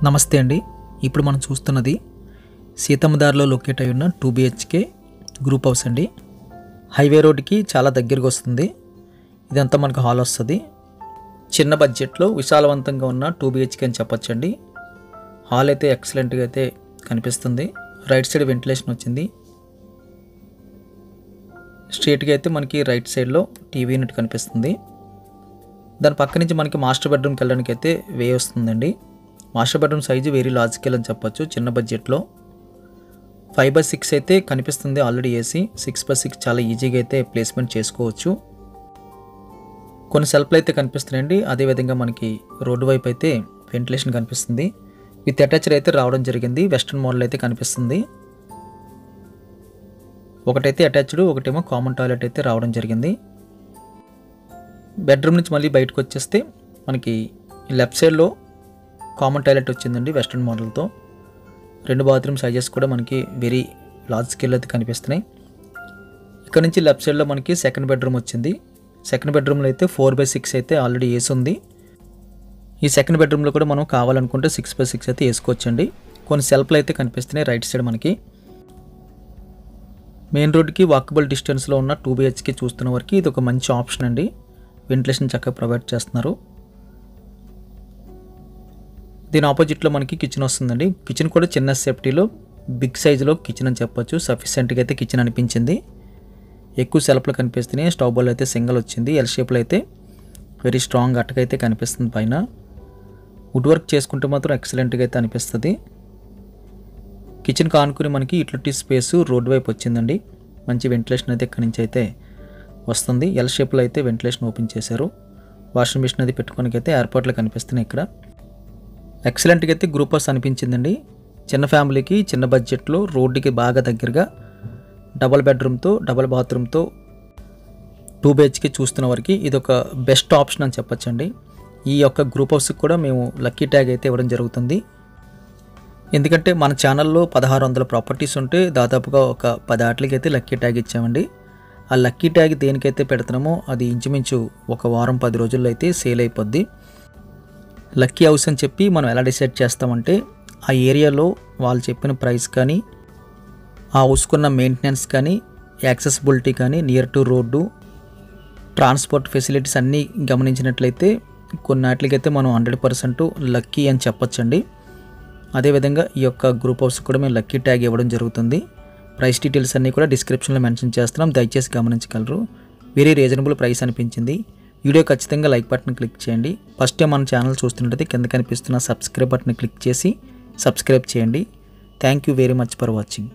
నమస్తే అండి. ఇప్పుడు మనం చూస్తున్నది సీతమ్మదారిలో లొకేట్ అయి ఉన్న 2 BHK గ్రూప్ హౌస్ అండి. హైవే రోడ్కి చాలా దగ్గరగా వస్తుంది. ఇదంతా మనకు హాల్ వస్తుంది. చిన్న బడ్జెట్లో విశాలవంతంగా ఉన్న 2 BHK అని చెప్పొచ్చండి. హాల్ అయితే ఎక్సలెంట్గా అయితే కనిపిస్తుంది. రైట్ సైడ్ వెంటిలేషన్ వచ్చింది. స్ట్రైట్గా అయితే మనకి రైట్ సైడ్లో టీవీ యూనిట్ కనిపిస్తుంది. దాని పక్క నుంచి మనకి మాస్టర్ బెడ్రూమ్కి వెళ్ళడానికి అయితే వే వస్తుందండి. Master bedroom size very logical అని చెప్పొచ్చు. చిన్న బడ్జెట్లో 5/6 అయితే కనిపిస్తుంది. ఆల్రెడీ ఏసీ 6/6 చాలా ఈజీగా అయితే ప్లేస్మెంట్ చేసుకోవచ్చు. కొన్ని సెల్ఫ్లు అయితే కనిపిస్తున్నాయండి. అదేవిధంగా మనకి రోడ్డు వైపు అయితే వెంటిలేషన్ కనిపిస్తుంది. విత్ అటాచర్ అయితే రావడం జరిగింది. వెస్ట్రన్ మోడల్ అయితే కనిపిస్తుంది. ఒకటైతే అటాచ్డ్, ఒకటేమో కామన్ టాయిలెట్ అయితే రావడం జరిగింది. బెడ్రూమ్ నుంచి మళ్ళీ బయటకు వచ్చేస్తే మనకి లెఫ్ట్ సైడ్లో కామన్ టాయిలెట్ వచ్చిందండి వెస్ట్రన్ మోడల్తో. 2 బాత్రూమ్ సైజెస్ కూడా మనకి వెరీ లార్జ్ స్కేల్ అయితే కనిపిస్తున్నాయి. ఇక్కడ నుంచి లెఫ్ట్ సైడ్లో మనకి సెకండ్ బెడ్రూమ్ వచ్చింది. సెకండ్ బెడ్రూమ్లో అయితే 4/6 అయితే ఆల్రెడీ వేసి ఉంది. ఈ సెకండ్ బెడ్రూమ్లో కూడా మనం కావాలనుకుంటే 6/6 అయితే వేసుకోవచ్చండి. కొన్ని సెల్ఫ్లు అయితే కనిపిస్తున్నాయి రైట్ సైడ్ మనకి. మెయిన్ రోడ్కి వాకబుల్ డిస్టెన్స్లో ఉన్న 2 BHK చూస్తున్న వరకు ఇది ఒక మంచి ఆప్షన్ అండి. వెంటిలేషన్ చక్కగా ప్రొవైడ్ చేస్తున్నారు. దీని ఆపోజిట్లో మనకి కిచెన్ వస్తుందండి. కిచెన్ కూడా చిన్న సేఫ్టీలో బిగ్ సైజులో కిచెన్ అని చెప్పొచ్చు. సఫిషియెంట్గా అయితే కిచెన్ అనిపించింది. ఎక్కువ సెల్ఫ్లు కనిపిస్తున్నాయి. స్టవ్ బౌల్ అయితే సింగిల్ వచ్చింది. ఎల్ షేప్లో అయితే వెరీ స్ట్రాంగ్ అట్టకైతే కనిపిస్తుంది. పైన వుడ్ వర్క్ చేసుకుంటే మాత్రం ఎక్సలెంట్గా అయితే అనిపిస్తుంది. కిచెన్ కానుకుని మనకి యూటిలిటీ స్పేస్ రోడ్ వైపు వచ్చిందండి. మంచి వెంటిలేషన్ అయితే ఇక్కడి నుంచి అయితే వస్తుంది. ఎల్ షేప్లో అయితే వెంటిలేషన్ ఓపెన్ చేశారు. వాషింగ్ మిషన్ అది పెట్టుకోనికి అయితే ఏర్పాట్లు కనిపిస్తున్నాయి. ఇక్కడ ఎక్సలెంట్గా అయితే గ్రూప్ హౌస్ అనిపించిందండి. చిన్న ఫ్యామిలీకి చిన్న బడ్జెట్లో రోడ్డుకి బాగా దగ్గరగా డబల్ బెడ్రూమ్తో డబల్ బాత్రూమ్తో 2 BHK చూస్తున్న వరకు ఇది ఒక బెస్ట్ ఆప్షన్ అని చెప్పొచ్చండి. ఈ యొక్క గ్రూప్ హౌస్కి కూడా మేము లక్కీ ట్యాగ్ అయితే ఇవ్వడం జరుగుతుంది. ఎందుకంటే మన ఛానల్లో 1600 ప్రాపర్టీస్ ఉంటే దాదాపుగా ఒక 10 ఆటలకి అయితే లక్కీ ట్యాగ్ ఇచ్చామండి. ఆ లక్కీ ట్యాగ్ దేనికైతే పెడుతున్నామో అది ఇంచుమించు ఒక వారం 10 రోజుల్లో అయితే సేల్ అయిపోద్ది. లక్కీ హౌస్ అని చెప్పి మనం ఎలా డిసైడ్ చేస్తామంటే ఆ ఏరియాలో వాళ్ళు చెప్పిన ప్రైస్ కానీ, ఆ హౌస్కున్న మెయింటెనెన్స్ కానీ, యాక్సెసిబిలిటీ కానీ, near to road, transport facilities అన్నీ గమనించినట్లయితే కొన్నాటికైతే మనం 100% లక్కీ అని చెప్పొచ్చండి. అదేవిధంగా ఈ యొక్క గ్రూప్ హౌస్ కూడా మేము లక్కీ ట్యాగ్ ఇవ్వడం జరుగుతుంది. ప్రైస్ డీటెయిల్స్ అన్నీ కూడా డిస్క్రిప్షన్లో మెన్షన్ చేస్తున్నాం. దయచేసి గమనించగలరు. వెరీ రీజనబుల్ ప్రైస్ అనిపించింది. వీడియో ఖచ్చితంగా లైక్ బటన్ క్లిక్ చేయండి. ఫస్ట్ టైం మన ఛానల్ చూస్తున్నట్టయితే కింద కనిపిస్తున్న సబ్స్క్రైబ్ బటన్ క్లిక్ చేసి సబ్స్క్రైబ్ చేయండి. Thank you very much for watching.